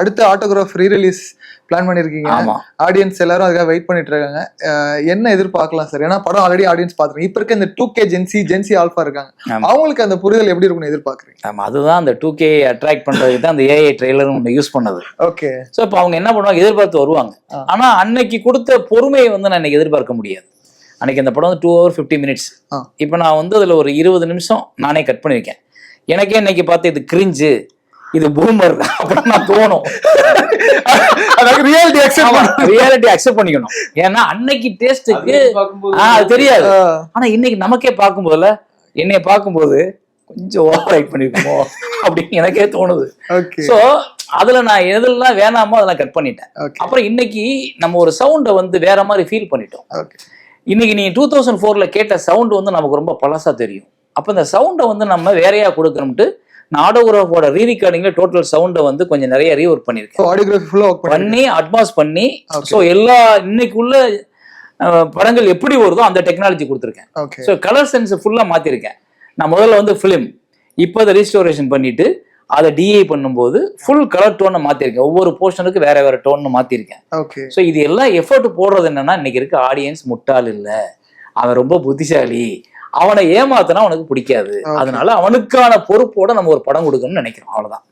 அடுத்த autograph re release plan பண்ணிருக்கீங்க. Audience எல்லாரும் அதுக்காக வெயிட் பண்ணிட்டு இருக்காங்க. என்ன எதிர்பார்க்கலாம் சார்? ஏன்னா படம் ஆல்ரெடி ஆடியன்ஸ் பாத்துருங்க. இப்ப இருக்க இந்த 2K ஜென்சி ஆல்பா இருக்காங்க, அவங்களுக்கு அந்த புரிதல் எப்படி இருக்கும்னு எதிர்பார்க்குறீங்க? ஆமா, அதுதான் அந்த 2K அட்ராக்ட் பண்றதுக்கு தான் அந்த AI ட்ரெய்லர் ஒன்று யூஸ் பண்ணது. ஓகே. ஸோ இப்போ அவங்க என்ன பண்ணுவாங்க, எதிர்பார்த்து வருவாங்க. ஆனா அன்னைக்கு கொடுத்த பொறுமையை வந்து நான் இன்னைக்கு எதிர்பார்க்க முடியாது. அன்னைக்கு அந்த படம் வந்து 2 hours 50 minutes. இப்போ நான் வந்து அதுல ஒரு 20 நிமிஷம் நானே கட் பண்ணியிருக்கேன். எனக்கே இன்னைக்கு பார்த்து இது கிரிஞ்சு, இது பூமர் அப்படின்னு நான் தோணும். ரியாலிட்டி அக்செப்ட் பண்ணிக்கணும். ஏன்னா அன்னைக்கு டேஸ்ட்டுக்கு அது தெரியாது. ஆனா இன்னைக்கு நமக்கே பார்க்கும்போதுல என்னைய பார்க்கும்போது கொஞ்சம் ஓவர் ஆக்ட் பண்ணிருக்கோமோ அப்படின்னு எனக்கே தோணுது. ஸோ அதுல நான் எதெல்லாம் வேணாமோ அதெல்லாம் கட் பண்ணிட்டேன். அப்புறம் இன்னைக்கு நம்ம ஒரு சவுண்டை வந்து வேற மாதிரி ஃபீல் பண்ணிட்டோம். இன்னைக்கு நீ 2004ல கேட்ட சவுண்ட் வந்து நமக்கு ரொம்ப பழசா தெரியும். அப்ப இந்த சவுண்டை வந்து நம்ம வேறையா கொடுக்கணும்ட்டு நான் ஆட்டோகிராஃபோட ரீரிகார்டிங்ல டோட்டல் சவுண்டை வந்து கொஞ்சம் நிறைய ரீவொர்க் பண்ணியிருக்கேன். பண்ணி அட்வான்ஸ் பண்ணி ஸோ எல்லா இன்னைக்கு உள்ள படங்கள் எப்படி வருதோ அந்த டெக்னாலஜி கொடுத்துருக்கேன். ஸோ கலர் சென்ஸ் ஃபுல்லா மாத்திருக்கேன். நான் முதல்ல வந்து ஃபிலிம், இப்போ அதை ரீஸ்டோரேஷன் பண்ணிட்டு அதை டிஐ பண்ணும்போது ஃபுல் கலர் டோனை மாத்திருக்கேன். ஒவ்வொரு போர்ஷனுக்கு வேற வேற டோன் மாத்திருக்கேன். ஸோ இது எல்லாம் எஃபர்ட் போடுறது என்னன்னா, இன்னைக்கு இருக்க ஆடியன்ஸ் முட்டாள் இல்லை, அவன் ரொம்ப புத்திசாலி, அவனை ஏமாத்தினா அவனுக்கு பிடிக்காது. அதனால அவனுக்கான பொறுப்போட நம்ம ஒரு படம் கொடுக்கணும்னு நினைக்கிறோம். அவ்வளவுதான்.